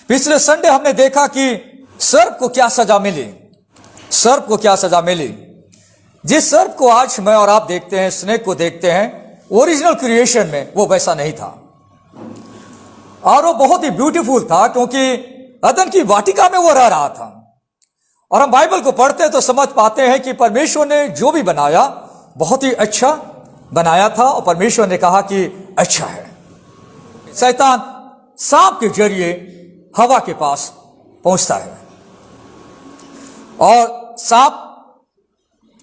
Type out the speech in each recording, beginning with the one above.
पिछले संडे हमने देखा कि सर्प को क्या सजा मिली, सर्प को क्या सजा मिली। जिस सर्प को आज मैं और आप देखते हैं, स्नेक को देखते हैं, ओरिजिनल क्रिएशन में वो वैसा नहीं था और वो बहुत ही ब्यूटीफुल था, क्योंकि अदन की वाटिका में वो रह रहा था। और हम बाइबल को पढ़ते हैं तो समझ पाते हैं कि परमेश्वर ने जो भी बनाया बहुत ही अच्छा बनाया था और परमेश्वर ने कहा कि अच्छा है। शैतान सांप के जरिए हवा के पास पहुंचता है और सांप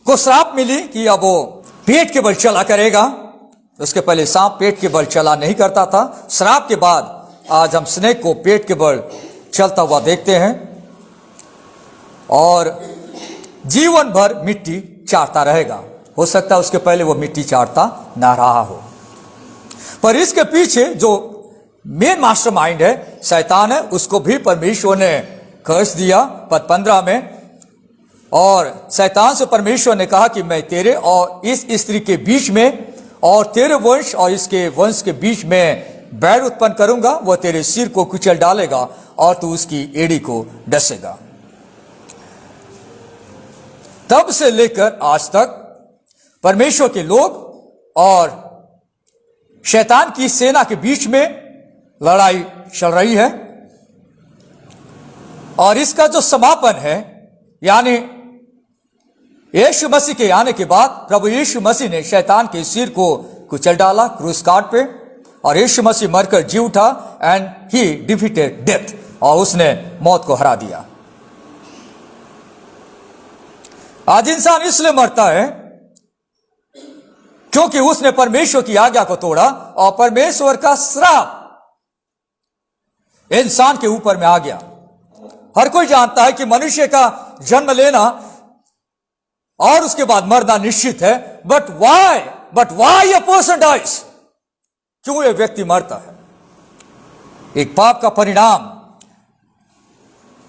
को श्राप मिली कि अब वो पेट के बल चला करेगा। उसके पहले सांप पेट के बल चला नहीं करता था। श्राप के बाद आज हम स्नेक को पेट के बल चलता हुआ देखते हैं और जीवन भर मिट्टी चाटता रहेगा। हो सकता है उसके पहले वो मिट्टी चाटता ना रहा हो, पर इसके पीछे जो मेन मास्टरमाइंड है, शैतान है, उसको भी परमेश्वर ने कर्स दिया पद 15 में। और शैतान से परमेश्वर ने कहा कि मैं तेरे और इस स्त्री के बीच में और तेरे वंश और इसके वंश के बीच में बैर उत्पन्न करूंगा, वह तेरे सिर को कुचल डालेगा और तू उसकी एड़ी को डसेगा। तब से लेकर आज तक परमेश्वर के लोग और शैतान की सेना के बीच में लड़ाई चल रही है और इसका जो समापन है, यानी यीशु मसीह के आने के बाद प्रभु यीशु मसीह ने शैतान के सिर को कुचल डाला क्रूस काट पे और यीशु मसीह मरकर जी उठा एंड ही डिफीटेड डेथ, और उसने मौत को हरा दिया। आज इंसान इसलिए मरता है क्योंकि उसने परमेश्वर की आज्ञा को तोड़ा और परमेश्वर का श्राप इंसान के ऊपर में आ गया। हर कोई जानता है कि मनुष्य का जन्म लेना और उसके बाद मरना निश्चित है, but why a person dies, क्यों ये व्यक्ति मरता है? एक पाप का परिणाम,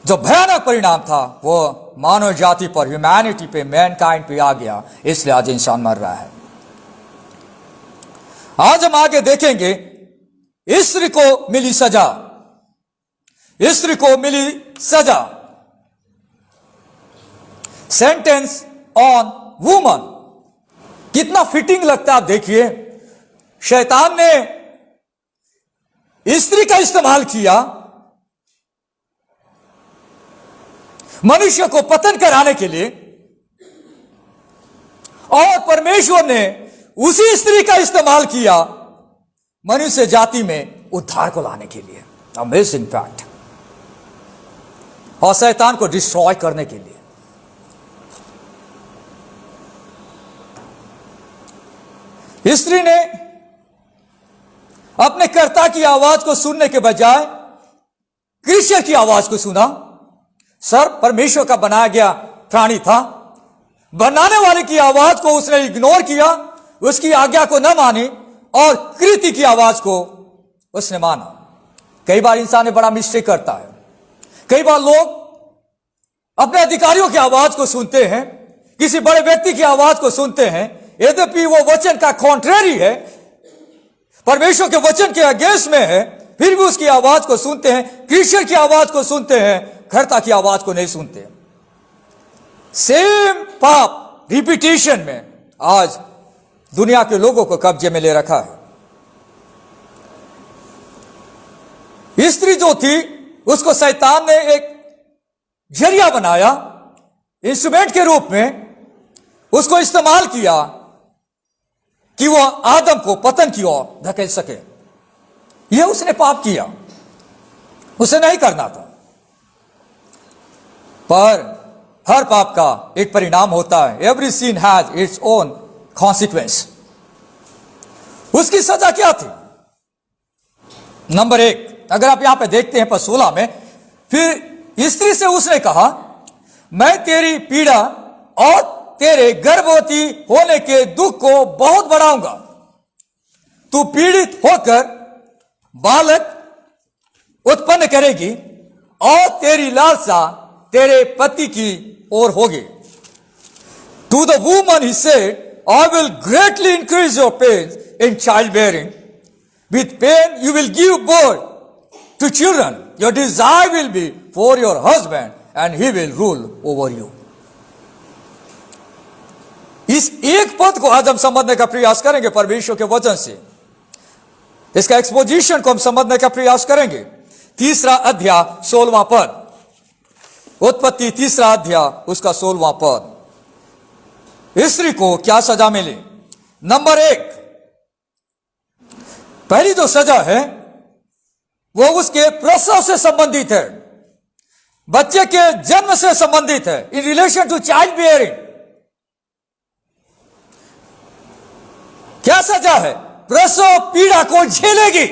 जो भयानक परिणाम था, वो मानव जाति पर, ह्यूमैनिटी पे, मैनकाइंड पे आ गया, इसलिए आज इंसान मर रहा है। आज हम आगे देखेंगे स्त्री को मिली सजा, स्त्री को मिली सजा, सेंटेंस ऑन वुमन। कितना फिटिंग लगता है आप देखिए। शैतान ने स्त्री का इस्तेमाल किया मनुष्य को पतन कराने के लिए और परमेश्वर ने उसी स्त्री का इस्तेमाल किया मनुष्य जाति में उद्धार को लाने के लिए। Amazing fact. और शैतान को डिस्ट्रॉय करने के लिए। स्त्री ने अपने कर्ता की आवाज को सुनने के बजाय कृष्ण की आवाज को सुना। सर्प परमेश्वर का बनाया गया प्राणी था, बनाने वाले की आवाज को उसने इग्नोर किया, उसकी आज्ञा को न मानी और कृति की आवाज को उसने माना। कई बार इंसान बड़ा मिस्टेक करता है। कई बार लोग अपने अधिकारियों की आवाज को सुनते हैं, किसी बड़े व्यक्ति की आवाज को सुनते हैं, यद्यपि वो वचन का कॉन्ट्रेरी है, परमेश्वर के वचन के अगेंस्ट में है, फिर भी उसकी आवाज को सुनते हैं, कृष्ण की आवाज को सुनते हैं, कर्ता की आवाज को नहीं सुनते। सेम पाप रिपीटेशन में आज दुनिया के लोगों को कब्जे में ले रखा है। स्त्री जो थी उसको शैतान ने एक जरिया बनाया, इंस्ट्रूमेंट के रूप में उसको इस्तेमाल किया कि वह आदम को पतन की ओर धकेल सके। यह उसने पाप किया, उसे नहीं करना था, पर हर पाप का एक परिणाम होता है। Every sin has its own consequence. उसकी सजा क्या थी? नंबर 1, अगर आप यहां पे देखते हैं पद 16 में, फिर स्त्री से उसने कहा, मैं तेरी पीड़ा और तेरे गर्भवती होने के दुख को बहुत बढ़ाऊंगा। तू पीड़ित होकर बालक उत्पन्न करेगी और तेरी लालसा तेरे पति की ओर होगी। To the woman he said, I will greatly increase your pains in childbearing. With pain you will give birth to children. Your desire will be for your husband and he will rule over you. इस एक पद को आज हम समझने का प्रयास करेंगे परमेश्वर के वचन से। इसका एक्सपोजिशन को हम समझने का प्रयास करेंगे। 3 अध्याय 16वां पद, उत्पत्ति 3 अध्याय उसका 16वां पद। स्त्री को क्या सजा मिली? नंबर 1, पहली जो सजा है वो उसके प्रसव से संबंधित है, बच्चे के जन्म से संबंधित है, in relation to child bearing. क्या सजा है? प्रसव पीड़ा को झेलेगी,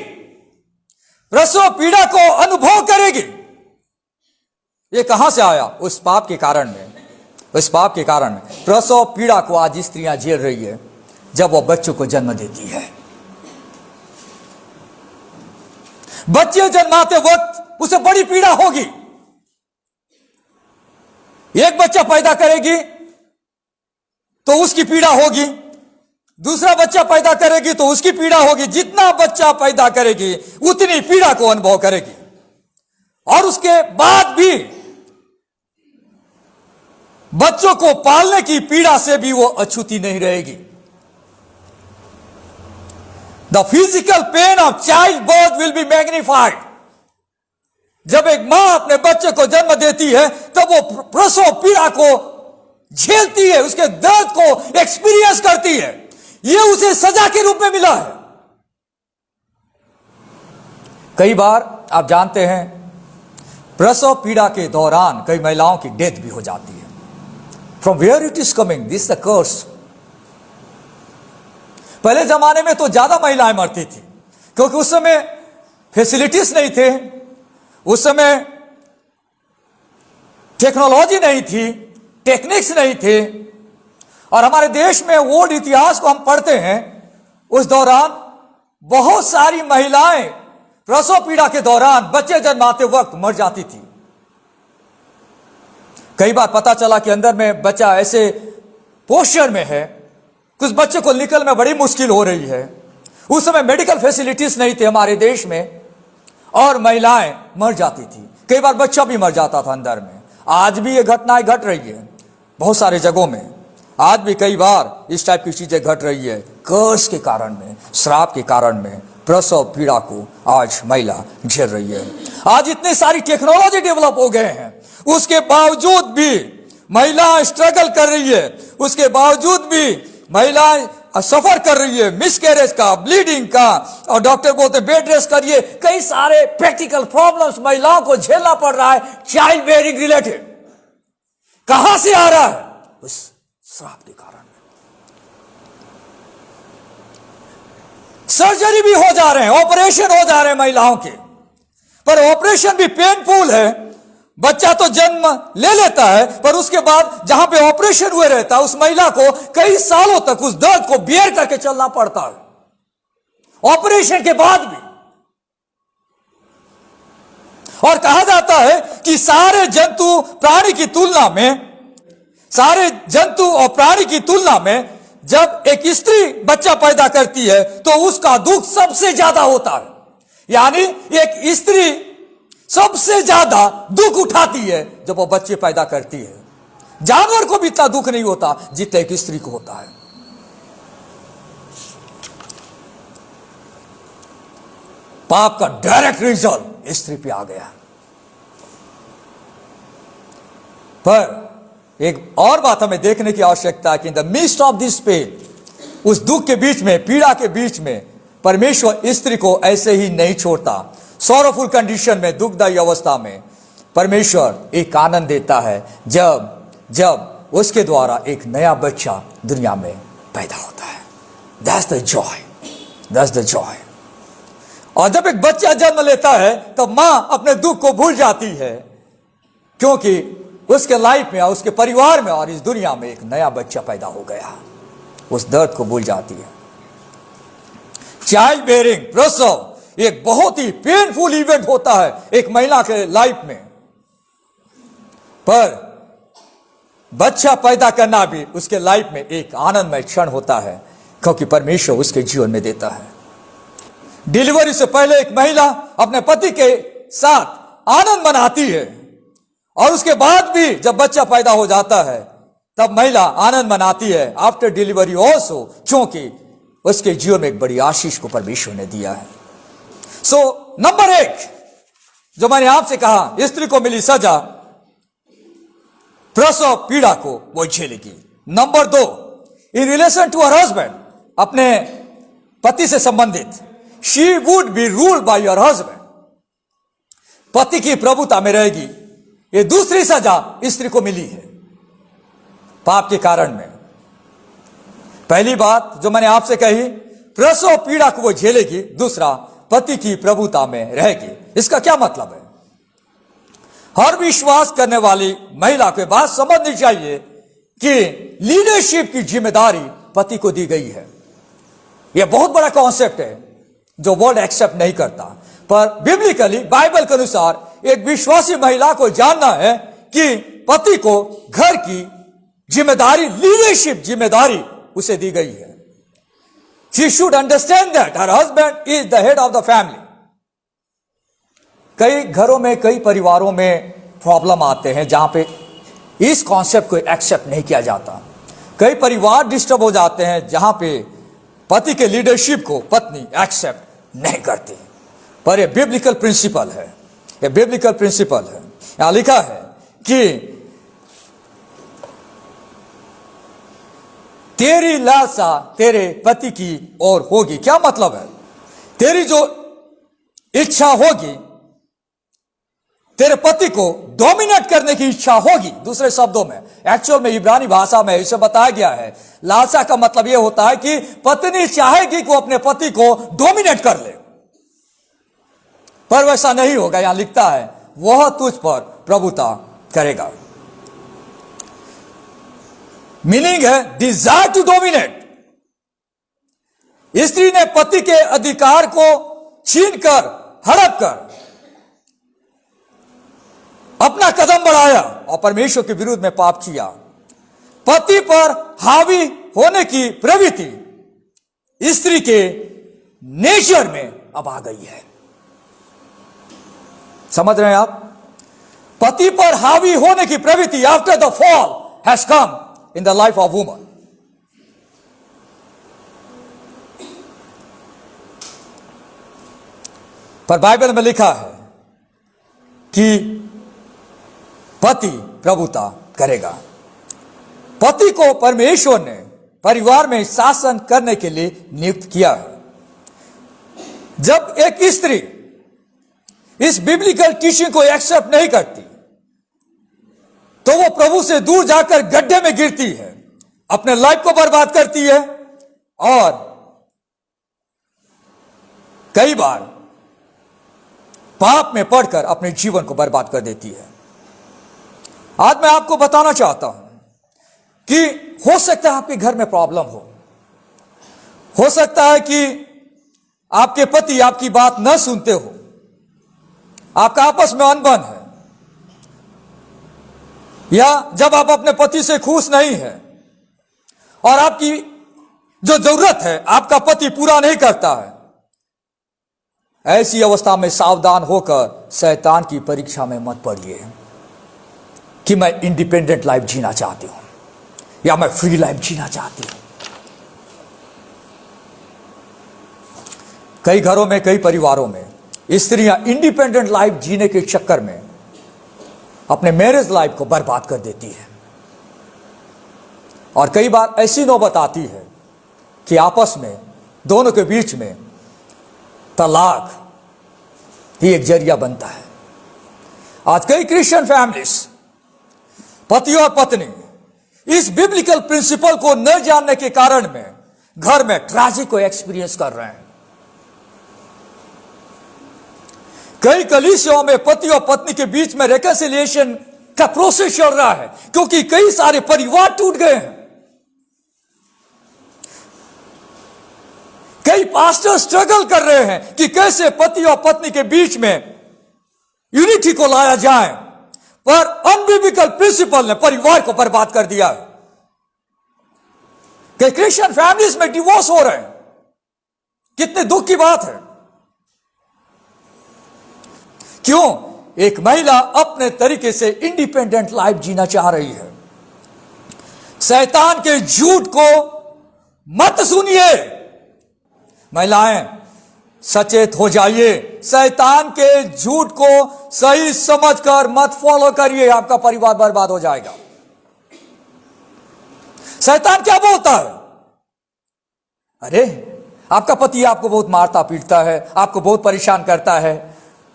प्रसव पीड़ा को अनुभव करेगी। ये कहां से आया? उस पाप के कारण में, उस पाप के कारण में प्रसव पीड़ा को आज स्त्रियां झेल रही है जब वो बच्चों को जन्म देती है। बच्चे जन्माते वक्त उसे बड़ी पीड़ा होगी। एक बच्चा पैदा करेगी तो उसकी पीड़ा होगी, दूसरा बच्चा पैदा करेगी तो उसकी पीड़ा होगी। जितना बच्चा पैदा करेगी उतनी पीड़ा को अनुभव करेगी, और उसके बाद भी बच्चों को पालने की पीड़ा से भी वो अछूती नहीं रहेगी। The physical pain of child birth will be magnified. जब एक मां अपने बच्चे को जन्म देती है तब वो प्रसव पीड़ा को झेलती है, उसके दर्द को एक्सपीरियंस करती है। ये उसे सजा के रूप में मिला है। कई बार आप जानते हैं प्रसव पीड़ा के दौरान कई महिलाओं की डेथ भी हो जाती है। From where it is coming this the curse. पहले जमाने में तो ज्यादा महिलाएं मरती थी क्योंकि उस समय फैसिलिटीज नहीं थे, उस समय टेक्नोलॉजी नहीं थी, टेक्निक्स नहीं थे। और हमारे देश में ओल्ड इतिहास को हम पढ़ते हैं, उस दौरान बहुत सारी महिलाएं प्रसव पीड़ा के दौरान बच्चे जन्माते वक्त मर जाती थी। कई बार पता चला कि अंदर में बच्चा ऐसे पोस्चर में है कुछ बच्चे को निकल में बड़ी मुश्किल हो रही है। उस समय मेडिकल फैसिलिटीज नहीं थे हमारे देश में और महिलाएं मर जाती थी। कई बार बच्चा भी मर जाता था अंदर में। आज भी ये घटनाएं घट रही है बहुत सारे जगहों में। आज भी कई बार इस टाइप की चीजें घट रही है। कर्स के कारण में, श्राप के कारण में प्रसव पीड़ा को आज महिला झेल रही है। आज इतनी सारी टेक्नोलॉजी डेवलप हो गए हैं, उसके बावजूद भी महिला स्ट्रगल कर रही है, उसके बावजूद भी महिलाएं सफर कर रही है मिसकैरेज का, ब्लीडिंग का, और डॉक्टर बोलते बेड रेस्ट करिए। कई सारे प्रैक्टिकल प्रॉब्लम्स महिलाओं को झेलना पड़ रहा है चाइल्ड बेयरिंग रिलेटेड। कहां से आ रहा है? उस श्राप के कारण। सर्जरी भी हो जा रहे हैं, ऑपरेशन हो जा रहे हैं महिलाओं के, पर ऑपरेशन भी पेनफुल है। बच्चा तो जन्म ले लेता है पर उसके बाद जहां पे ऑपरेशन हुए रहता है उस महिला को कई सालों तक उस दर्द को बेयर करके चलना पड़ता है ऑपरेशन के बाद भी। और कहा जाता है कि सारे जंतु प्राणी की तुलना में, सारे जंतु और प्राणी की तुलना में जब एक स्त्री बच्चा पैदा करती है तो उसका दुख सबसे ज्यादा होता है। यानी एक स्त्री सबसे ज्यादा दुख उठाती है जब वो बच्चे पैदा करती है। जानवर को भी इतना दुख नहीं होता जितना एक स्त्री को होता है। पाप का डायरेक्ट रिजल्ट स्त्री पे आ गया। पर एक और बात हमें देखने की आवश्यकता है कि in the mist of this pain, उस दुख के बीच में, पीड़ा के बीच में, परमेश्वर स्त्री को ऐसे ही नहीं छोड़ता। सॉरोफुल कंडीशन में, दुखदायी अवस्था में परमेश्वर एक आनंद देता है जब उसके द्वारा एक नया बच्चा दुनिया में पैदा होता है। That's the Joy, that's the Joy. और जब एक बच्चा जन्म लेता है तो मां अपने दुख को भूल जाती है क्योंकि उसके लाइफ में और उसके परिवार में और इस दुनिया में एक नया बच्चा पैदा हो गया। उस दर्द को भूल जाती है। चाइल्ड बेयरिंग, प्रसव, एक बहुत ही पेनफुल इवेंट होता है एक महिला के लाइफ में, पर बच्चा पैदा करना भी उसके लाइफ में एक आनंदमय क्षण होता है क्योंकि परमेश्वर उसके जीवन में देता है। डिलीवरी से पहले एक महिला अपने पति के साथ आनंद मनाती है, और उसके बाद भी जब बच्चा पैदा हो जाता है तब महिला आनंद मनाती है आफ्टर डिलीवरी ऑल्सो, क्योंकि उसके जीवन में एक बड़ी आशीष को परमेश्वर ने दिया है। सो नंबर 1 जो मैंने आपसे कहा, स्त्री को मिली सजा, प्रसव पीड़ा को वो झेलेगी। Number 2, in relation to her husband, अपने पति से संबंधित, she would be ruled by your husband, पति की प्रभुता में रहेगी। ये दूसरी सजा स्त्री को मिली है पाप के कारण में। पहली बात जो मैंने आपसे कही, प्रसव पीड़ा को वो झेलेगी। दूसरा, पति की प्रभुता में रहेगी। इसका क्या मतलब है? हर विश्वास करने वाली महिला को बात समझनी चाहिए कि लीडरशिप की जिम्मेदारी पति को दी गई है। यह बहुत बड़ा कॉन्सेप्ट है जो वर्ल्ड एक्सेप्ट नहीं करता, पर बिब्लिकली बाइबल के अनुसार एक विश्वासी महिला को जानना है कि पति को घर की जिम्मेदारी, लीडरशिप जिम्मेदारी उसे दी गई है। She should understand that her husband is the head of the family. कई घरों में, कई परिवारों में प्रॉब्लम आते हैं जहां पे इस कॉन्सेप्ट को एक्सेप्ट नहीं किया जाता। कई परिवार डिस्टर्ब हो जाते हैं जहां पे पति के लीडरशिप को पत्नी एक्सेप्ट नहीं करती। पर यह बिब्लिकल प्रिंसिपल है, यह बिब्लिकल प्रिंसिपल है। यहां लिखा है कि तेरी लालसा तेरे पति की ओर होगी। क्या मतलब है? तेरी जो इच्छा होगी, तेरे पति को डोमिनेट करने की इच्छा होगी। दूसरे शब्दों में, एक्चुअल में इब्रानी भाषा में इसे बताया गया है, लालसा का मतलब यह होता है कि पत्नी चाहेगी कि वो अपने पति को डोमिनेट कर ले, पर वैसा नहीं होगा। यहां लिखता है वह तुझ पर प्रभुता करेगा। मीनिंग है डिजायर टू डोमिनेट। स्त्री ने पति के अधिकार को छीनकर, हड़प कर अपना कदम बढ़ाया और परमेश्वर के विरुद्ध में पाप किया। पति पर हावी होने की प्रवृत्ति स्त्री के नेचर में अब आ गई है। समझ रहे हैं आप? पति पर हावी होने की प्रवृत्ति after the fall has come in the life of woman. पर बाइबल में लिखा है कि पति प्रभुता करेगा। पति को परमेश्वर ने परिवार में शासन करने के लिए नियुक्त किया है। जब एक स्त्री इस बिब्लिकल टीचिंग को एक्सेप्ट नहीं करती तो वो प्रभु से दूर जाकर गड्ढे में गिरती है, अपने लाइफ को बर्बाद करती है और कई बार पाप में पड़कर अपने जीवन को बर्बाद कर देती है। आज मैं आपको बताना चाहता हूं कि हो सकता है आपके घर में प्रॉब्लम हो सकता है कि आपके पति आपकी बात न सुनते हो, आपका आपस में अनबन है, या जब आप अपने पति से खुश नहीं हैं और आपकी जो जरूरत है आपका पति पूरा नहीं करता है, ऐसी अवस्था में सावधान होकर शैतान की परीक्षा में मत पड़िए कि मैं इंडिपेंडेंट लाइफ जीना चाहती हूं या मैं फ्री लाइफ जीना चाहती हूं। कई घरों में, कई परिवारों में स्त्रियां इंडिपेंडेंट लाइफ जीने के चक्कर में अपने मैरिज लाइफ को बर्बाद कर देती है और कई बार ऐसी नौबत आती है कि आपस में दोनों के बीच में तलाक ही एक जरिया बनता है। आज कई क्रिश्चियन फैमिलीज, पति और पत्नी इस बिब्लिकल प्रिंसिपल को न जानने के कारण में घर में ट्रेजिक को एक्सपीरियंस कर रहे हैं। कई कलीसियाओं में पति और पत्नी के बीच में रेकन्सिलिएशन का प्रोसेस चल रहा है क्योंकि कई सारे परिवार टूट गए हैं। कई पास्टर स्ट्रगल कर रहे हैं कि कैसे पति और पत्नी के बीच में यूनिटी को लाया जाए, पर अनबिब्लिकल प्रिंसिपल ने परिवार को बर्बाद कर दिया है। कई क्रिश्चियन फैमिलीज में डिवोर्स हो रहे हैं। कितने दुख की बात है। क्यों? एक महिला अपने तरीके से इंडिपेंडेंट लाइफ जीना चाह रही है। शैतान के झूठ को मत सुनिए। महिलाएं सचेत हो जाइए, शैतान के झूठ को सही समझकर मत फॉलो करिए, आपका परिवार बर्बाद हो जाएगा। शैतान क्या बोलता है? अरे आपका पति आपको बहुत मारता पीटता है, आपको बहुत परेशान करता है,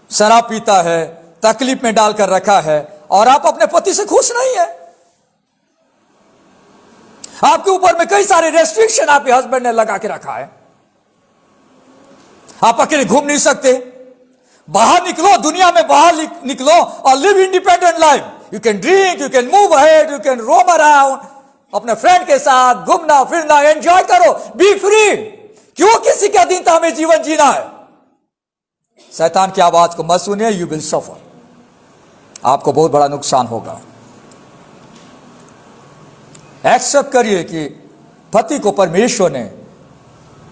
शराब पीता है, तकलीफ में डालकर रखा है, और आप अपने पति से खुश नहीं है। आपके ऊपर में कई सारे रेस्ट्रिक्शन आपके हस्बैंड ने लगा के रखा है। आप अकेले घूम नहीं सकते। बाहर निकलो, दुनिया में बाहर निकलो और live independent life. You can drink, you can move ahead, you can roam around, अपने फ्रेंड के साथ घूमना फिरना, एंजॉय करो, बी फ्री। क्यों किसी के अधीनता में जीवन जीना है? शैतान की आवाज को मत सुनिए, यू विल सफर। आपको बहुत बड़ा नुकसान होगा। एक्सेप्ट करिए कि पति को परमेश्वर ने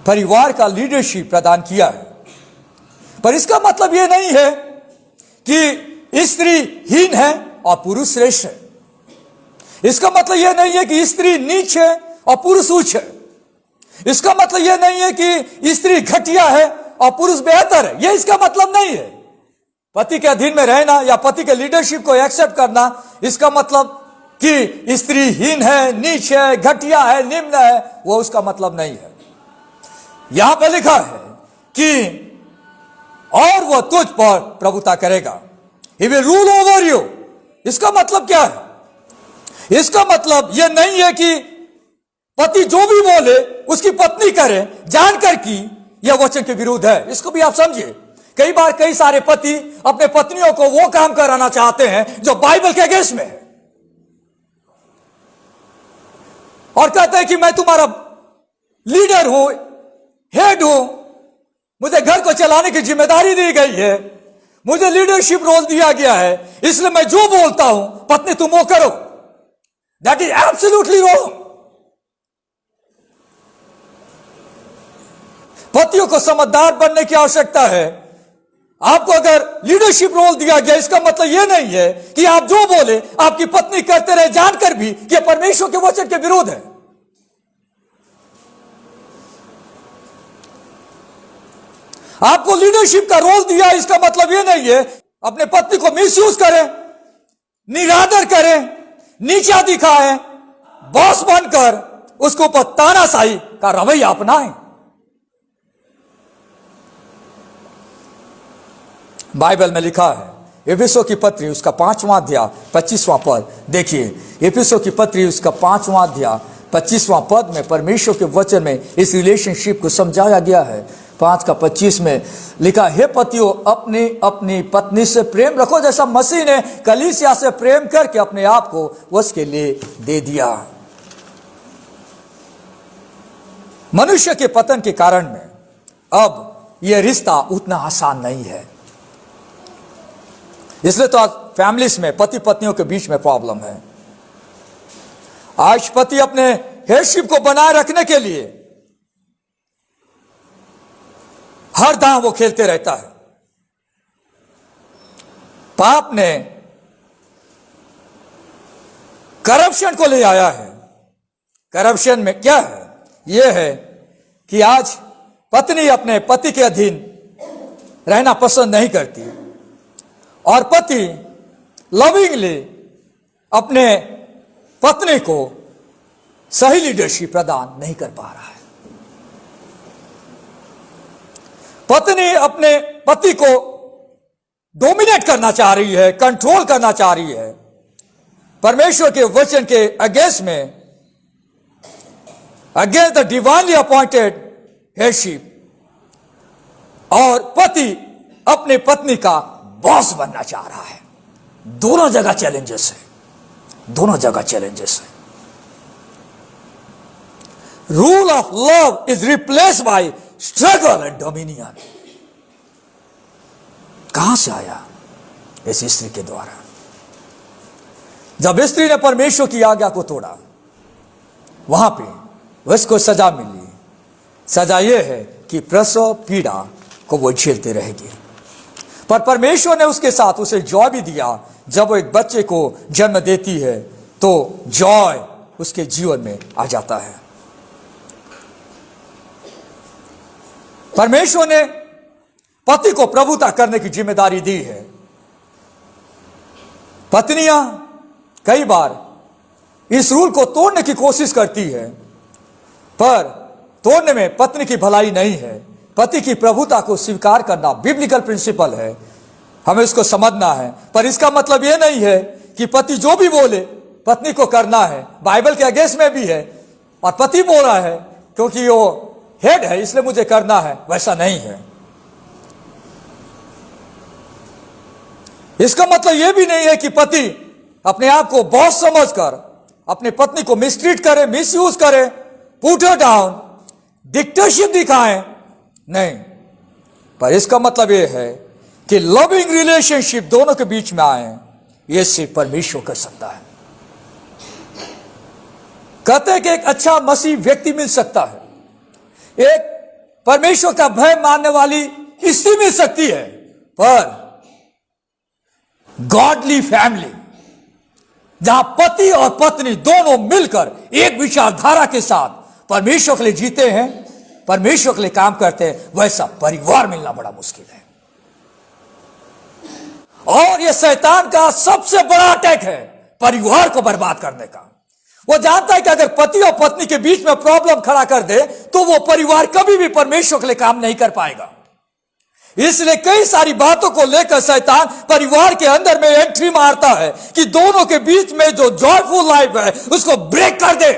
परिवार का लीडरशिप प्रदान किया है, पर इसका मतलब यह नहीं है कि स्त्री हीन है और पुरुष श्रेष्ठ है। इसका मतलब यह नहीं है कि स्त्री नीच है और पुरुष उच्च है। इसका मतलब यह नहीं है कि स्त्री घटिया है और पुरुष बेहतर है। यह इसका मतलब नहीं है। पति के अधीन में रहना या पति के लीडरशिप को एक्सेप्ट करना, इसका मतलब कि स्त्री हीन है, नीच है, घटिया है, निम्न है, वो उसका मतलब नहीं है। यहां पर लिखा है कि और वह तुझ पर प्रभुता करेगा, he will rule over you. इसका मतलब क्या है? इसका मतलब यह नहीं है कि पति जो भी बोले उसकी पत्नी करे जानकर कि यह वचन के विरुद्ध है। इसको भी आप समझिए। कई बार कई सारे पति अपने पत्नियों को वो काम कराना चाहते हैं जो बाइबल के अगेंस्ट में है, और कहते हैं कि मैं तुम्हारा लीडर हूं, हेड हूं, मुझे घर को चलाने की जिम्मेदारी दी गई है, मुझे लीडरशिप रोल दिया गया है, इसलिए मैं जो बोलता हूं पत्नी तुम वो करो। That is absolutely wrong. पतियों को समझदार बनने की आवश्यकता है। आपको अगर लीडरशिप रोल दिया गया, इसका मतलब यह नहीं है कि आप जो बोले आपकी पत्नी करते रहे जानकर भी कि परमेश्वर के वचन के विरोध है। आपको लीडरशिप का रोल दिया, इसका मतलब यह नहीं है अपने पत्नी को मिसयूज करें, निरादर करें, नीचा दिखाएं, बॉस बनकर उसके ऊपर तानाशाही का रवैया अपनाएं। बाइबल में लिखा है, एफिसों की पत्री उसका 5वां अध्याय 25वां पद देखिए। एफिसों की पत्री उसका 5वां अध्याय 25वां पद में परमेश्वर के वचन में इस रिलेशनशिप को समझाया गया है। 5:25 में लिखा, हे पतियों अपनी अपनी पत्नी से प्रेम रखो जैसा मसीह ने कलीसिया से प्रेम करके अपने आप को उसके लिए दे दिया। मनुष्य के पतन के कारण में अब यह रिश्ता उतना आसान नहीं है। इसलिए तो आज फैमिलीज में पति पत्नियों के बीच में प्रॉब्लम है। आज पति अपने हेडशिप को बनाए रखने के लिए हर दांव वो खेलते रहता है। पाप ने करप्शन को ले आया है। करप्शन में क्या है? यह है कि आज पत्नी अपने पति के अधीन रहना पसंद नहीं करती और पति लविंगली अपने पत्नी को सही लीडरशिप प्रदान नहीं कर पा रहा है। पत्नी अपने पति को डोमिनेट करना चाह रही है, कंट्रोल करना चाह रही है। परमेश्वर के वचन के अगेंस्ट में, against the divinely appointed headship, और पति अपने पत्नी का बॉस बनना चाह रहा है। दोनों जगह चैलेंजेस है, दोनों जगह चैलेंजेस है। Rule of love is replace by struggle and dominion. कहां से आया? इस स्त्री के द्वारा। जब स्त्री ने परमेश्वर की आज्ञा को तोड़ा, वहां पे उसको सजा मिली। सजा यह है कि प्रसव पीड़ा को वो झेलते रहेगी। पर परमेश्वर ने उसके साथ उसे जॉय भी दिया। जब वो एक बच्चे को जन्म देती है तो जॉय उसके जीवन में आ जाता है। परमेश्वर ने पति को प्रभुता करने की जिम्मेदारी दी है। पत्नियां कई बार इस रूल को तोड़ने की कोशिश करती है, पर तोड़ने में पत्नी की भलाई नहीं है। पति की प्रभुता को स्वीकार करना बिब्लिकल प्रिंसिपल है, हमें इसको समझना है। पर इसका मतलब यह नहीं है कि पति जो भी बोले पत्नी को करना है। बाइबल के अगेंस्ट में भी है, और पति बोल रहा है क्योंकि वो हेड है इसलिए मुझे करना है, वैसा नहीं है। इसका मतलब यह भी नहीं है कि पति अपने आप को बॉस समझकर अपनी पत्नी को मिसट्रीट करे, मिसयूज करे, पुट हर डाउन, डिक्टेटरशिप दिखाएं, नहीं। पर इसका मतलब यह है कि लविंग रिलेशनशिप दोनों के बीच में आए, यह सिर्फ परमेश्वर कर सकता है। कहते हैं कि एक अच्छा मसीह व्यक्ति मिल सकता है, एक परमेश्वर का भय मानने वाली स्त्री मिल सकती है, पर गॉडली फैमिली जहां पति और पत्नी दोनों मिलकर एक विचारधारा के साथ परमेश्वर के लिए जीते हैं, परमेश्वर के लिए काम करते हैं, वैसा परिवार मिलना बड़ा मुश्किल है। और यह शैतान का सबसे बड़ा अटैक है, परिवार को बर्बाद करने का। वो जानता है कि अगर पति और पत्नी के बीच में प्रॉब्लम खड़ा कर दे तो वो परिवार कभी भी परमेश्वर के लिए काम नहीं कर पाएगा। इसलिए कई सारी बातों को लेकर शैतान परिवार के अंदर में एंट्री मारता है कि दोनों के बीच में जो जॉयफुल लाइफ है उसको ब्रेक कर दे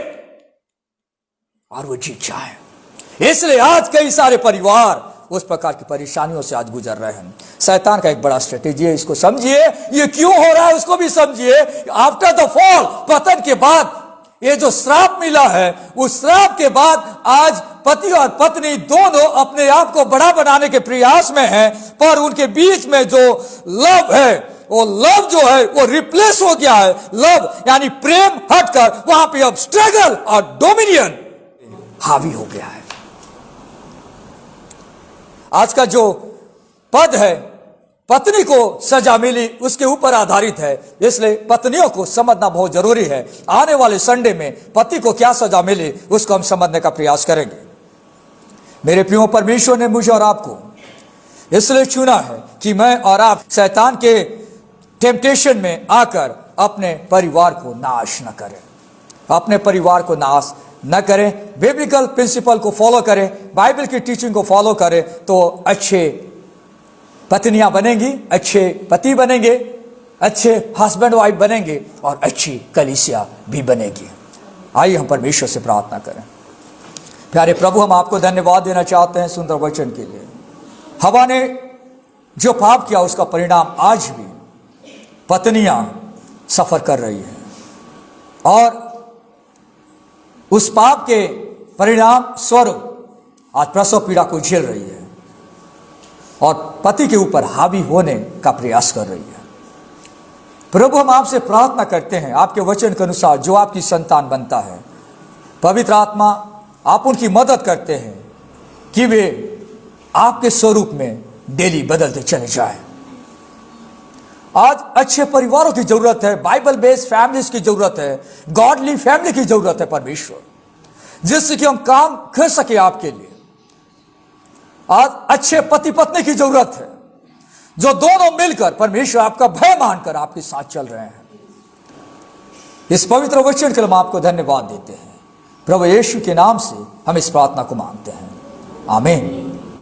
और वो जीत जाए। इसलिए आज कई सारे परिवार उस प्रकार की परेशानियों से आज गुजर रहे हैं। शैतान का एक बड़ा स्ट्रेटेजी है, इसको समझिए। ये क्यों हो रहा है उसको भी समझिए। आफ्टर द फॉल, पतन के बाद ये जो श्राप मिला है, उस श्राप के बाद आज पति और पत्नी दोनों अपने आप को बड़ा बनाने के प्रयास में हैं, पर उनके बीच में जो लव है, वो लव जो है वो रिप्लेस हो गया है। लव यानी प्रेम हटकर वहां पे अब स्ट्रगल और डोमिनियन हावी हो गया है। आज का जो पद है, पत्नी को सजा मिली, उसके ऊपर आधारित है। इसलिए पत्नियों को समझना बहुत जरूरी है। आने वाले संडे में पति को क्या सजा मिली उसको हम समझने का प्रयास करेंगे। मेरे प्रियो, परमेश्वर ने मुझे और आपको इसलिए चुना है कि मैं और आप शैतान के टेम्पटेशन में आकर अपने परिवार को नाश न करें, अपने परिवार को नाश न करें। बिब्लिकल प्रिंसिपल को फॉलो करें, बाइबल की टीचिंग को फॉलो करें, तो अच्छे पत्नियां बनेंगी, अच्छे पति बनेंगे, अच्छे हस्बैंड वाइफ बनेंगे और अच्छी कलीसिया भी बनेगी। आइए हम परमेश्वर से प्रार्थना करें। प्यारे प्रभु, हम आपको धन्यवाद देना चाहते हैं सुंदर वचन के लिए। हवा ने जो पाप किया उसका परिणाम आज भी पत्नियां सफर कर रही हैं, और उस पाप के परिणाम स्वरूप आज प्रसव पीड़ा को झेल रही है और पति के ऊपर हावी होने का प्रयास कर रही है। प्रभु, हम आपसे प्रार्थना करते हैं, आपके वचन के अनुसार जो आपकी संतान बनता है, पवित्र आत्मा आप उनकी मदद करते हैं कि वे आपके स्वरूप में डेली बदलते चले जाएं। आज अच्छे परिवारों की जरूरत है, बाइबल बेस्ड फैमिलीज की जरूरत है, गॉडली फैमिली की जरूरत है परमेश्वर, जिससे कि हम काम कर सके आपके लिए। आज अच्छे पति पत्नी की जरूरत है जो दोनों मिलकर परमेश्वर आपका भय मानकर आपके साथ चल रहे हैं। इस पवित्र वचन के लिए हम आपको धन्यवाद देते हैं। प्रभु यीशु के नाम से हम इस प्रार्थना को मांगते हैं, आमीन।